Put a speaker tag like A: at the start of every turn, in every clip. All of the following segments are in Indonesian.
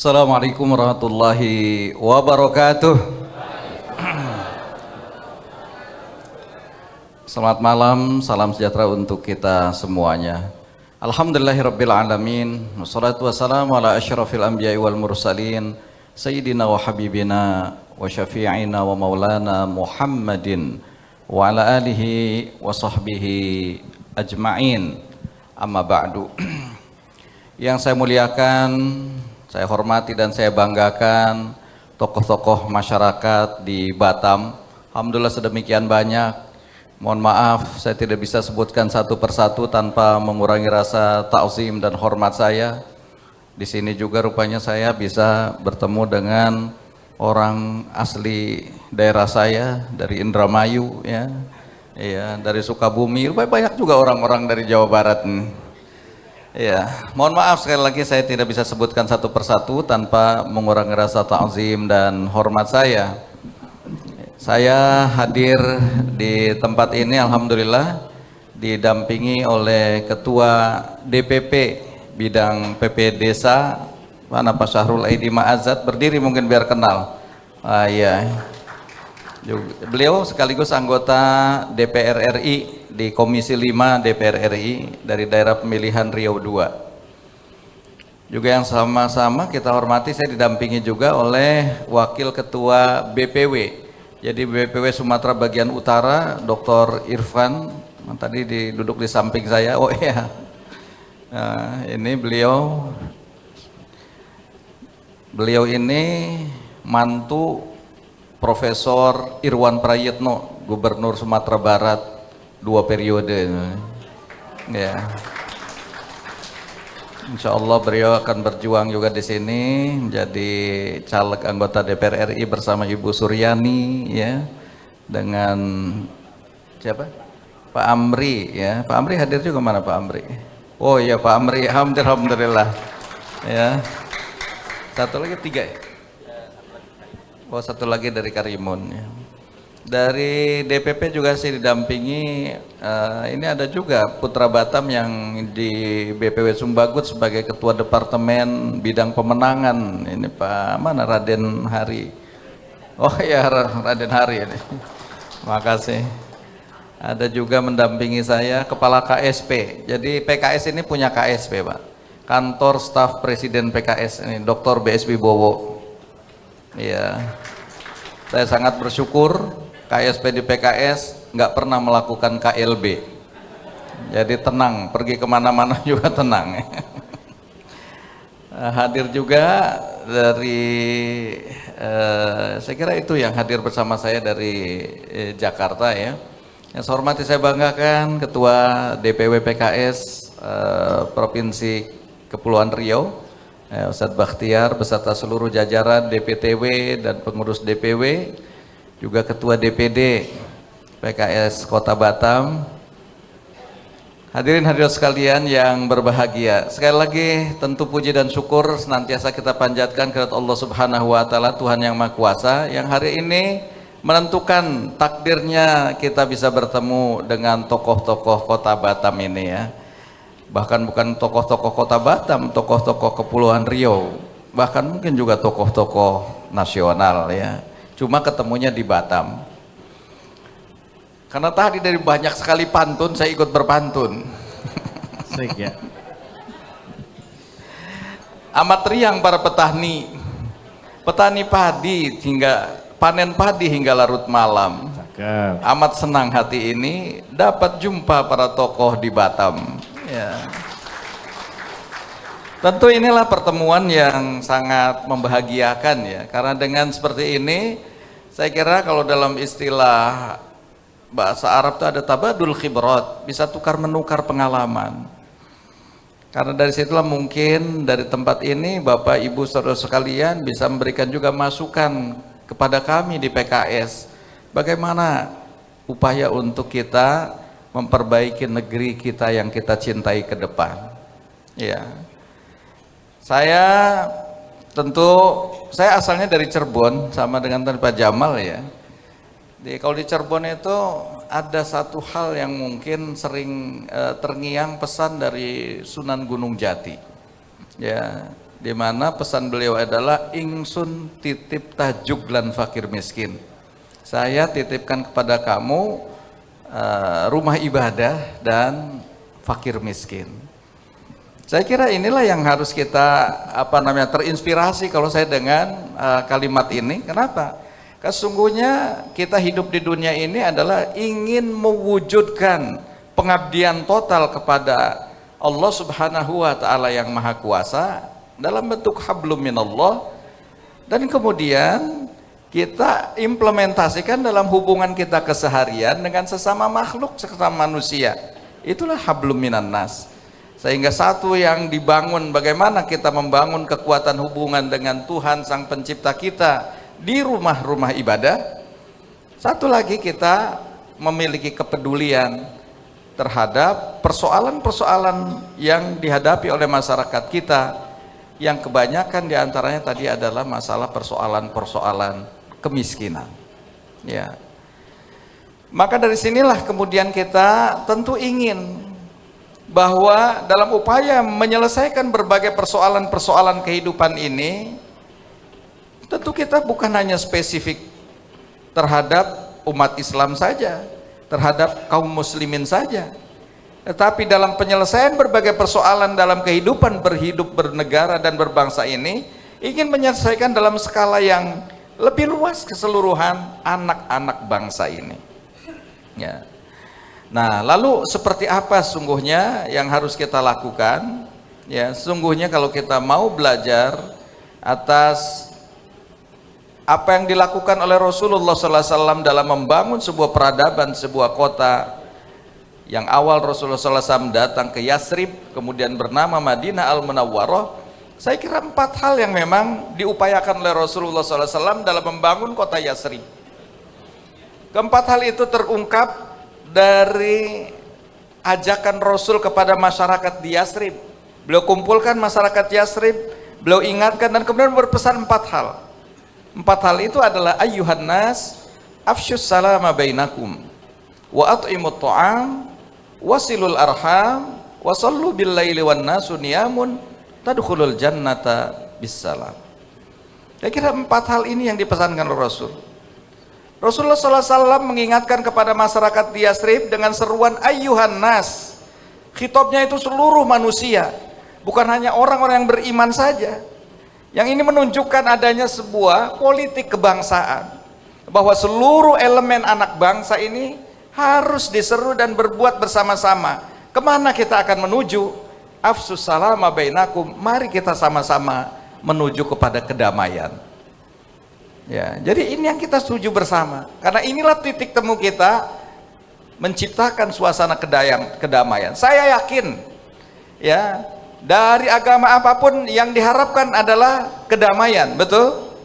A: Assalamualaikum warahmatullahi wabarakatuh. Selamat malam, salam sejahtera untuk kita semuanya. Alhamdulillahirabbil alamin, wassalatu wassalamu ala asyrafil anbiya'i wal mursalin, sayyidina wa habibina wa syafi'ina wa maulana Muhammadin wa ala alihi wa sahbihi ajma'in. Amma ba'du. Yang saya muliakan, saya hormati dan saya banggakan tokoh-tokoh masyarakat di Batam. Alhamdulillah sedemikian banyak. Mohon maaf saya tidak bisa sebutkan satu persatu tanpa mengurangi rasa ta'zim dan hormat saya. Di sini juga rupanya saya bisa bertemu dengan orang asli daerah saya dari Indramayu ya. Iya, dari Sukabumi. Banyak juga orang-orang dari Jawa Barat nih. Ya, mohon maaf sekali lagi saya tidak bisa sebutkan satu persatu tanpa mengurangi rasa ta'zim dan hormat saya. Saya hadir di tempat ini alhamdulillah didampingi oleh Ketua DPP bidang PP Desa, mana Pak Syahrul Aidi Ma'azat, berdiri mungkin biar kenal. Ya. Beliau sekaligus anggota DPR RI di Komisi 5 DPR RI dari daerah pemilihan Riau II. Juga yang sama-sama kita hormati, saya didampingi juga oleh Wakil Ketua BPW. Jadi BPW Sumatera Bagian Utara, Dr. Irfan, yang tadi duduk di samping saya. Oh iya, nah, ini beliau ini mantu Profesor Irwan Prayitno, Gubernur Sumatera Barat 2 periode. Ya. Insya Allah beliau akan berjuang juga di sini menjadi caleg anggota DPR RI bersama Ibu Suryani ya, dengan siapa? Pak Amri ya. Pak Amri hadir juga, mana Pak Amri? Oh iya Pak Amri, alhamdulillah ya. Satu lagi 3 ya? Oh satu lagi dari Karimun ya. Dari DPP juga sih didampingi, ini ada juga Putra Batam yang di BPW Sumbagut sebagai Ketua Departemen Bidang Pemenangan. Ini Pak mana Raden Hari. Oh ya Raden Hari ini. Makasih. Ada juga mendampingi saya Kepala KSP. Jadi PKS ini punya KSP Pak. Kantor Staf Presiden PKS ini Dr. BSB Bowo. Iya. Saya sangat bersyukur KSP di PKS nggak pernah melakukan KLB, jadi tenang, pergi kemana-mana juga tenang. Hadir juga dari saya kira itu yang hadir bersama saya dari Jakarta ya. Yang saya hormati, saya banggakan Ketua DPW PKS Provinsi Kepulauan Riau, Ustadz Bakhtiar beserta seluruh jajaran DPTW dan pengurus DPW, juga Ketua DPD PKS Kota Batam. Hadirin hadirat sekalian yang berbahagia, sekali lagi tentu puji dan syukur senantiasa kita panjatkan kepada Allah Subhanahu wa taala, Tuhan yang Maha Kuasa, yang hari ini menentukan takdirnya kita bisa bertemu dengan tokoh-tokoh Kota Batam ini ya. Bahkan bukan tokoh-tokoh Kota Batam, tokoh-tokoh Kepulauan Riau, bahkan mungkin juga tokoh-tokoh nasional ya. Cuma ketemunya di Batam. Karena tadi dari banyak sekali pantun, saya ikut berpantun. Ya. Amat riang para petani padi hingga panen padi hingga larut malam. Amat senang hati ini dapat jumpa para tokoh di Batam. Ya. Tentu inilah pertemuan yang sangat membahagiakan ya, karena dengan seperti ini saya kira kalau dalam istilah bahasa Arab itu ada tabadul khibrat, bisa tukar menukar pengalaman. Karena dari situlah mungkin dari tempat ini Bapak Ibu saudara sekalian bisa memberikan juga masukan kepada kami di PKS, bagaimana upaya untuk kita memperbaiki negeri kita yang kita cintai ke depan. Ya. Saya asalnya dari Cirebon, sama dengan tadi Pak Jamal ya. Kalau di Cirebon itu ada satu hal yang mungkin sering terngiang pesan dari Sunan Gunung Jati. Ya, di mana pesan beliau adalah ingsun titip tajuk lan fakir miskin. Saya titipkan kepada kamu rumah ibadah dan fakir miskin. Saya kira inilah yang harus kita terinspirasi kalau saya dengan kalimat ini. Kenapa? Sesungguhnya kita hidup di dunia ini adalah ingin mewujudkan pengabdian total kepada Allah Subhanahu wa taala yang Maha Kuasa dalam bentuk hablum minallah, dan kemudian kita implementasikan dalam hubungan kita keseharian dengan sesama makhluk, sesama manusia. Itulah hablum minan nas. Sehingga satu yang dibangun, bagaimana kita membangun kekuatan hubungan dengan Tuhan Sang Pencipta kita di rumah-rumah ibadah. Satu lagi, kita memiliki kepedulian terhadap persoalan-persoalan yang dihadapi oleh masyarakat kita, yang kebanyakan diantaranya tadi adalah masalah persoalan-persoalan kemiskinan. Ya. Maka dari sinilah kemudian kita tentu ingin bahwa dalam upaya menyelesaikan berbagai persoalan-persoalan kehidupan ini, tentu kita bukan hanya spesifik terhadap umat Islam saja, terhadap kaum muslimin saja, tetapi dalam penyelesaian berbagai persoalan dalam kehidupan berhidup, bernegara dan berbangsa ini, ingin menyelesaikan dalam skala yang lebih luas keseluruhan anak-anak bangsa ini. Ya. Nah, lalu seperti apa sungguhnya yang harus kita lakukan? Ya, sungguhnya kalau kita mau belajar atas apa yang dilakukan oleh Rasulullah SAW dalam membangun sebuah peradaban, sebuah kota, yang awal Rasulullah SAW datang ke Yasrib, kemudian bernama Madinah Al-Munawwarah. Saya kira 4 hal yang memang diupayakan oleh Rasulullah SAW dalam membangun kota Yasrib. Keempat hal itu terungkap dari ajakan Rasul kepada masyarakat di Yasrib. Beliau kumpulkan masyarakat Yasrib, beliau ingatkan, dan kemudian berpesan 4 hal. 4 hal itu adalah ayyuhan nas afsyus salama bainakum wa at'imut ta'am wasilul arham wasallu bil laili wan nasu niyamun tadkhulul jannata bisalam. Saya kira 4 hal ini yang dipesankan oleh Rasul. Rasulullah SAW mengingatkan kepada masyarakat di Yasrib dengan seruan ayyuhan nas. Khitabnya itu seluruh manusia, bukan hanya orang-orang yang beriman saja. Yang ini menunjukkan adanya sebuah politik kebangsaan, bahwa seluruh elemen anak bangsa ini harus diseru dan berbuat bersama-sama. Kemana kita akan menuju? Afsus salama bainakum, mari kita sama-sama menuju kepada kedamaian. Ya, jadi ini yang kita setuju bersama, karena inilah titik temu kita menciptakan suasana kedamaian. Saya yakin, ya, dari agama apapun yang diharapkan adalah kedamaian, betul?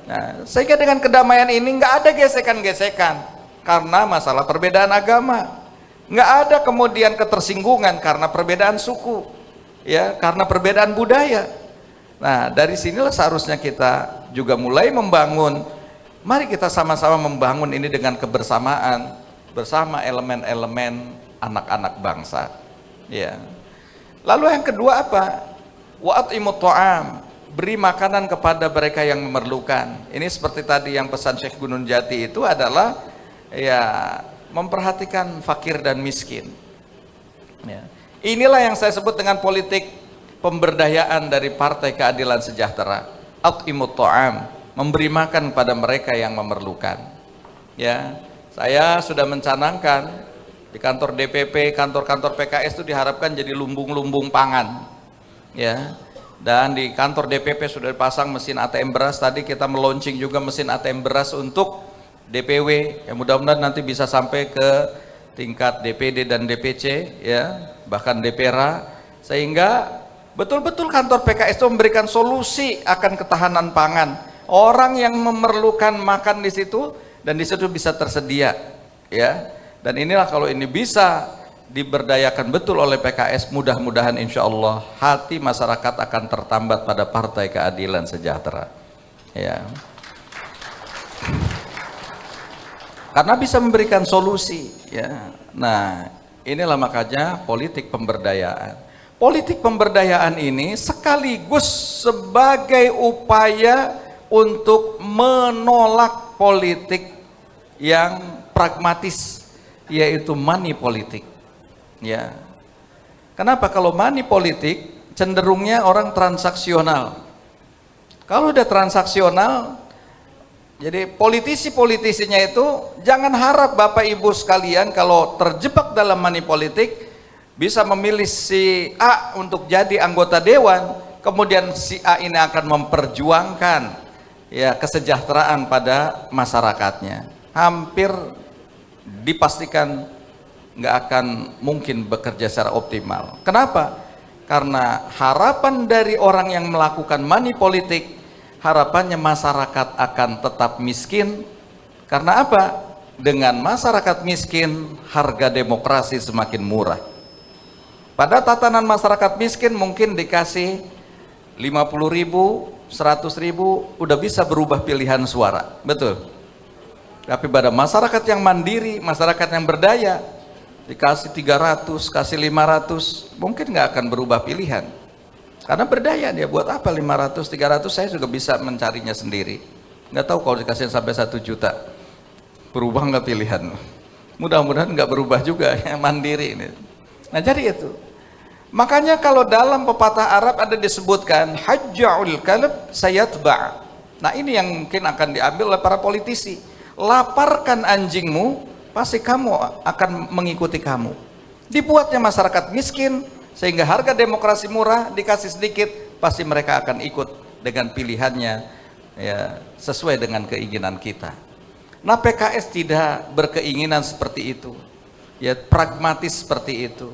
A: Nah, sehingga dengan kedamaian ini nggak ada gesekan-gesekan karena masalah perbedaan agama, nggak ada kemudian ketersinggungan karena perbedaan suku, ya, karena perbedaan budaya. Nah, dari sinilah seharusnya kita juga mulai membangun. Mari kita sama-sama membangun ini dengan kebersamaan bersama elemen-elemen anak-anak bangsa. Ya. Lalu yang kedua apa? Wa at'imut ta'am, beri makanan kepada mereka yang memerlukan. Ini seperti tadi yang pesan Syekh Gunung Jati itu adalah, ya, memperhatikan fakir dan miskin. Ya. Inilah yang saya sebut dengan politik pemberdayaan dari Partai Keadilan Sejahtera. At'imut ta'am, memberi makan pada mereka yang memerlukan. Ya, saya sudah mencanangkan di kantor DPP, kantor-kantor PKS itu diharapkan jadi lumbung-lumbung pangan. Ya. Dan di kantor DPP sudah dipasang mesin ATM beras. Tadi kita meluncing juga mesin ATM beras untuk DPW, yang mudah-mudahan nanti bisa sampai ke tingkat DPD dan DPC, ya, bahkan DPRA, sehingga betul-betul kantor PKS itu memberikan solusi akan ketahanan pangan. Orang yang memerlukan makan di situ, dan di situ bisa tersedia, ya. Dan inilah kalau ini bisa diberdayakan betul oleh PKS, mudah-mudahan insya Allah hati masyarakat akan tertambat pada Partai Keadilan Sejahtera. Ya. Karena bisa memberikan solusi, ya. Nah, inilah makanya politik pemberdayaan. Politik pemberdayaan ini sekaligus sebagai upaya untuk menolak politik yang pragmatis, yaitu money politik. Ya. Kenapa? Kalau money politik cenderungnya orang transaksional. Kalau udah transaksional, jadi politisi-politisinya itu jangan harap Bapak Ibu sekalian kalau terjebak dalam money politik bisa memilih si A untuk jadi anggota dewan, kemudian si A ini akan memperjuangkan ya kesejahteraan pada masyarakatnya. Hampir dipastikan nggak akan mungkin bekerja secara optimal. Kenapa? Karena harapan dari orang yang melakukan money politik, harapannya masyarakat akan tetap miskin. Karena apa? Dengan masyarakat miskin, harga demokrasi semakin murah. Pada tatanan masyarakat miskin mungkin dikasih 50.000, 100.000 udah bisa berubah pilihan suara, betul. Tapi pada masyarakat yang mandiri, masyarakat yang berdaya, dikasih 300, kasih 500, mungkin nggak akan berubah pilihan. Karena berdaya dia, buat apa 500, 300 saya juga bisa mencarinya sendiri. Nggak tahu kalau dikasih sampai 1 juta, berubah nggak pilihan? Mudah-mudahan nggak berubah juga ya, mandiri ini. Nah jadi itu, makanya kalau dalam pepatah Arab ada disebutkan hajja'ul kalb sayatba'. Nah ini yang mungkin akan diambil oleh para politisi. Laparkan anjingmu, pasti kamu akan mengikuti kamu. Dibuatnya masyarakat miskin sehingga harga demokrasi murah, dikasih sedikit pasti mereka akan ikut dengan pilihannya ya, sesuai dengan keinginan kita. Nah PKS tidak berkeinginan seperti itu ya, pragmatis seperti itu.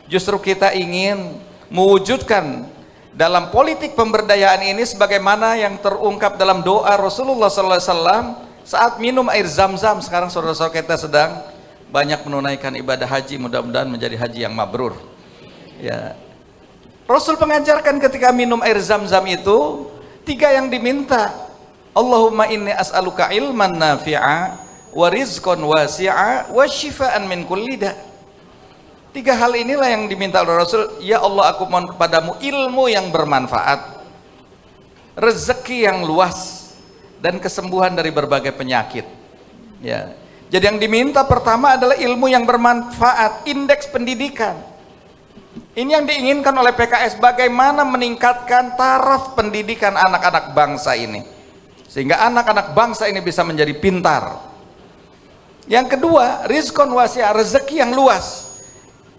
A: Justru kita ingin mewujudkan dalam politik pemberdayaan ini sebagaimana yang terungkap dalam doa Rasulullah SAW saat minum air zam-zam. Sekarang saudara-saudara kita sedang banyak menunaikan ibadah haji, mudah-mudahan menjadi haji yang mabrur ya. Rasul mengajarkan ketika minum air zam-zam itu 3 yang diminta. Allahumma inni as'aluka ilman nafi'a wa rizqan wasi'a wa shifaan min kulli da'. 3 hal inilah yang diminta oleh Rasul. Ya Allah, aku mohon kepadamu ilmu yang bermanfaat, rezeki yang luas, dan kesembuhan dari berbagai penyakit ya. Jadi yang diminta pertama adalah ilmu yang bermanfaat, indeks pendidikan. Ini yang diinginkan oleh PKS, bagaimana meningkatkan taraf pendidikan anak-anak bangsa ini sehingga anak-anak bangsa ini bisa menjadi pintar. Yang kedua, rizqon wasi'a, rezeki yang luas.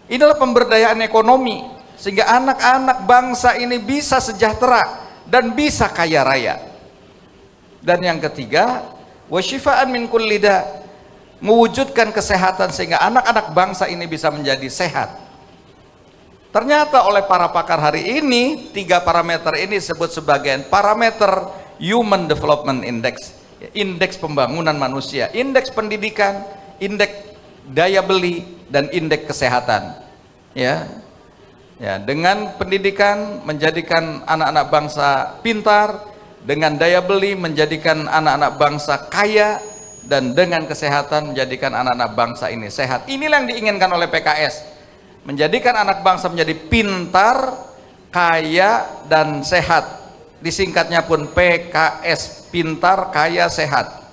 A: Inilah pemberdayaan ekonomi sehingga anak-anak bangsa ini bisa sejahtera dan bisa kaya raya. Dan yang ketiga, wasyifaan min kulli da', mewujudkan kesehatan sehingga anak-anak bangsa ini bisa menjadi sehat. Ternyata oleh para pakar hari ini 3 parameter ini disebut sebagai parameter Human Development Index, indeks pembangunan manusia, indeks pendidikan, indeks daya beli, dan indeks kesehatan ya. Ya, dengan pendidikan menjadikan anak-anak bangsa pintar, dengan daya beli menjadikan anak-anak bangsa kaya, dan dengan kesehatan menjadikan anak-anak bangsa ini sehat. Inilah yang diinginkan oleh PKS, menjadikan anak bangsa menjadi pintar, kaya, dan sehat. Disingkatnya pun PKS, pintar, kaya, sehat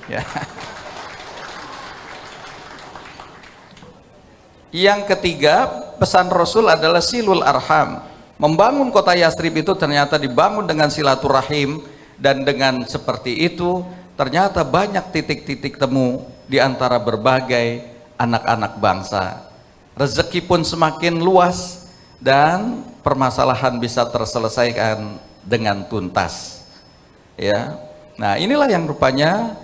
A: ya. Yang ketiga, pesan Rasul adalah silul arham. Membangun kota Yastrib itu ternyata dibangun dengan silaturahim, dan dengan seperti itu ternyata banyak titik-titik temu di antara berbagai anak-anak bangsa. Rezeki pun semakin luas dan permasalahan bisa terselesaikan dengan tuntas ya. Nah inilah yang rupanya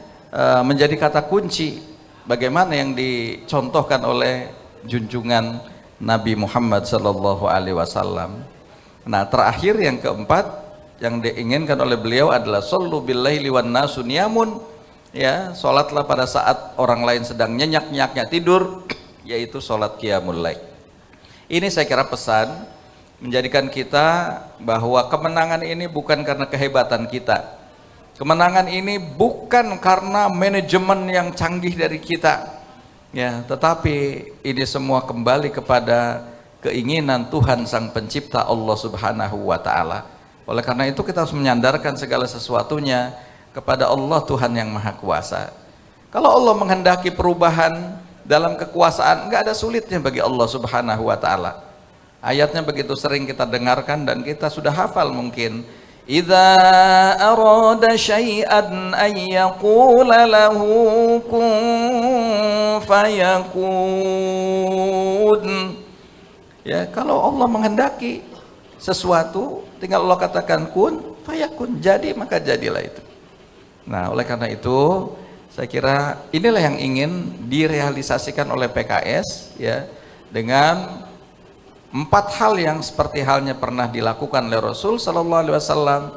A: menjadi kata kunci bagaimana yang dicontohkan oleh junjungan Nabi Muhammad SAW. Nah terakhir yang keempat yang diinginkan oleh beliau adalah sallu billaili wan nasu niyamun ya, sholatlah pada saat orang lain sedang nyenyak-nyenyaknya tidur, yaitu sholat qiyamul lail. Ini saya kira pesan menjadikan kita bahwa kemenangan ini bukan karena kehebatan kita, kemenangan ini bukan karena manajemen yang canggih dari kita ya, tetapi ini semua kembali kepada keinginan Tuhan Sang Pencipta Allah Subhanahu wa Ta'ala. Oleh karena itu kita harus menyandarkan segala sesuatunya kepada Allah Tuhan yang Maha Kuasa. Kalau Allah menghendaki perubahan dalam kekuasaan, nggak ada sulitnya bagi Allah Subhanahu wa Ta'ala. Ayatnya begitu sering kita dengarkan dan kita sudah hafal mungkin. Idza arada syai'an ay yaqula lahu kun fayakun. Ya, kalau Allah menghendaki sesuatu, tinggal Allah katakan kun fayakun, jadi maka jadilah itu. Nah, oleh karena itu saya kira inilah yang ingin direalisasikan oleh PKS ya, dengan 4 hal yang seperti halnya pernah dilakukan oleh Rasul Sallallahu Alaihi Wasallam,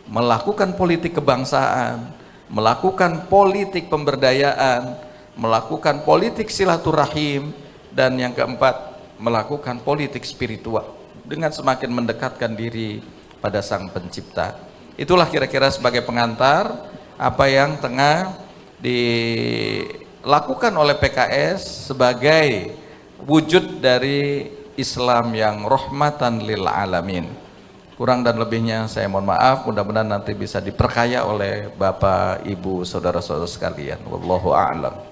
A: melakukan politik kebangsaan, melakukan politik pemberdayaan, melakukan politik silaturahim, dan yang keempat melakukan politik spiritual dengan semakin mendekatkan diri pada Sang Pencipta. Itulah kira-kira sebagai pengantar apa yang tengah dilakukan oleh PKS sebagai wujud dari Islam yang rahmatan lil alamin. Kurang dan lebihnya saya mohon maaf, mudah-mudahan nanti bisa diperkaya oleh Bapak, Ibu, saudara-saudara sekalian. Wallahu a'lam.